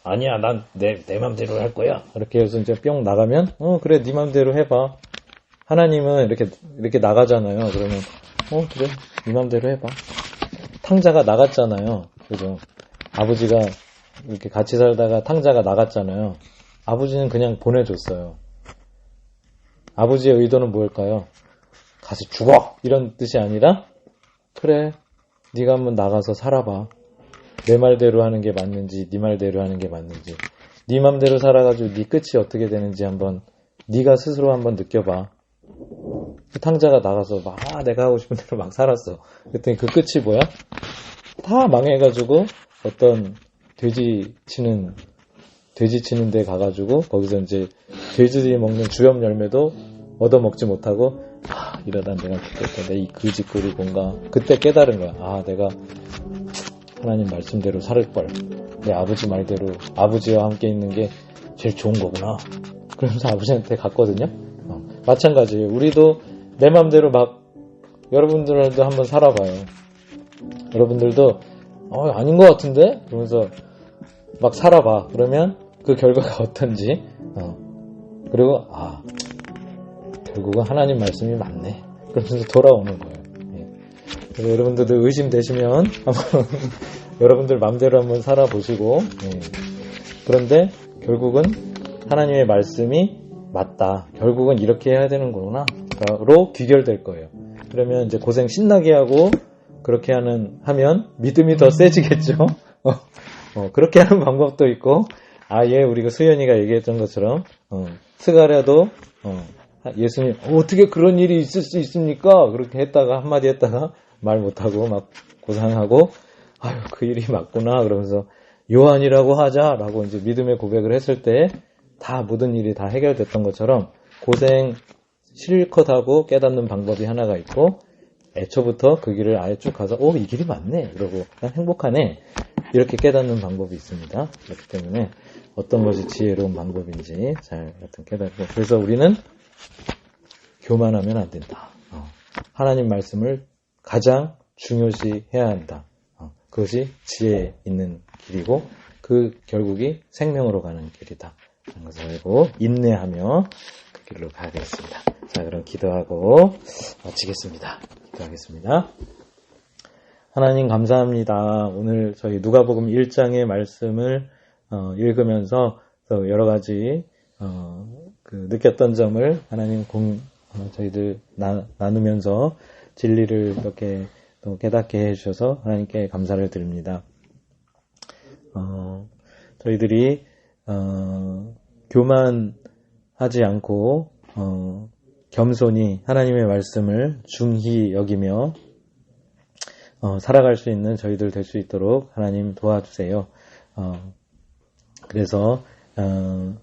아니야, 난 내 맘대로 할 거야. 이렇게 해서 이제 뿅 나가면, 그래, 네 맘대로 해봐. 하나님은 이렇게 나가잖아요. 그러면, 그래, 네 맘대로 해봐. 탕자가 나갔잖아요. 그죠? 아버지가 이렇게 같이 살다가 탕자가 나갔잖아요. 아버지는 그냥 보내줬어요. 아버지의 의도는 뭘까요? 가서 죽어! 이런 뜻이 아니라, 그래, 네가 한번 나가서 살아봐. 내 말대로 하는 게 맞는지 네 말대로 하는 게 맞는지 네 맘대로 살아가지고 네 끝이 어떻게 되는지 한번 네가 스스로 한번 느껴봐. 그 탕자가 나가서 막 내가 하고 싶은 대로 막 살았어. 그랬더니 그 끝이 뭐야? 다 망해가지고 어떤 돼지 치는 데 가가지고 거기서 이제 돼지들이 먹는 주염 열매도 얻어먹지 못하고 이러다 내가 죽겠다. 내 이 그짓골이 뭔가 그때 깨달은 거야. 내가 하나님 말씀대로 살을걸. 내 아버지 말대로 아버지와 함께 있는 게 제일 좋은 거구나. 그러면서 아버지한테 갔거든요. 마찬가지예요. 우리도 내 맘대로 막 여러분들도 한번 살아봐요. 여러분들도 아닌 것 같은데? 그러면서 막 살아봐. 그러면 그 결과가 어떤지 그리고 결국은 하나님 말씀이 맞네. 그러면서 돌아오는 거예요. 그래서 여러분들도 의심되시면 한번 여러분들 맘대로 한번 살아보시고 그런데 결국은 하나님의 말씀이 맞다. 결국은 이렇게 해야 되는구나 로 귀결될 거예요. 그러면 이제 고생 신나게 하고 그렇게 하면 믿음이 더 세지겠죠. 그렇게 하는 방법도 있고 우리가 수연이가 얘기했던 것처럼 스가랴도 예수님 어떻게 그런 일이 있을 수 있습니까? 그렇게 했다가 한마디 했다가 말 못하고 막 고상하고 그 일이 맞구나 그러면서 요한이라고 하자라고 이제 믿음의 고백을 했을 때 다 모든 일이 다 해결됐던 것처럼 고생 실컷 하고 깨닫는 방법이 하나가 있고 애초부터 그 길을 아예 쭉 가서 이 길이 맞네 그러고 그냥 행복하네 이렇게 깨닫는 방법이 있습니다. 그렇기 때문에 어떤 것이 지혜로운 방법인지 잘 깨닫고 그래서 우리는 교만하면 안 된다. 하나님 말씀을 가장 중요시 해야 한다. 그것이 지혜 있는 길이고 그 결국이 생명으로 가는 길이다. 그런 것을 알고 인내하며 그 길로 가야 되겠습니다. 자, 그럼 기도하고 마치겠습니다. 기도하겠습니다. 하나님 감사합니다. 오늘 저희 누가복음 1장의 말씀을 읽으면서 또 여러 가지 느꼈던 점을 하나님 저희들 나누면서 진리를 이렇게 또 깨닫게 해주셔서 하나님께 감사를 드립니다. 저희들이 교만하지 않고 겸손히 하나님의 말씀을 중히 여기며 살아갈 수 있는 저희들 될 수 있도록 하나님 도와주세요. 그래서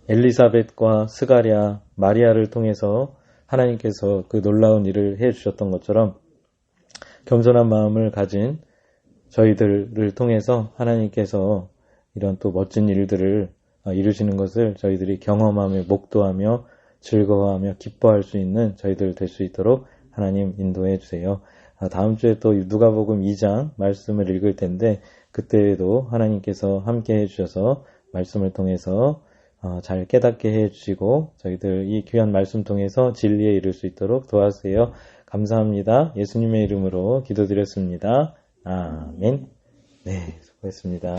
엘리사벳과 스가랴, 마리아를 통해서 하나님께서 그 놀라운 일을 해주셨던 것처럼 겸손한 마음을 가진 저희들을 통해서 하나님께서 이런 또 멋진 일들을 이루시는 것을 저희들이 경험하며 목도하며 즐거워하며 기뻐할 수 있는 저희들 될 수 있도록 하나님 인도해 주세요. 다음 주에 또 누가복음 2장 말씀을 읽을 텐데 그때에도 하나님께서 함께 해주셔서 말씀을 통해서 잘 깨닫게 해주시고 저희들 이 귀한 말씀 통해서 진리에 이를 수 있도록 도와주세요. 감사합니다. 예수님의 이름으로 기도드렸습니다. 아멘. 네, 수고했습니다.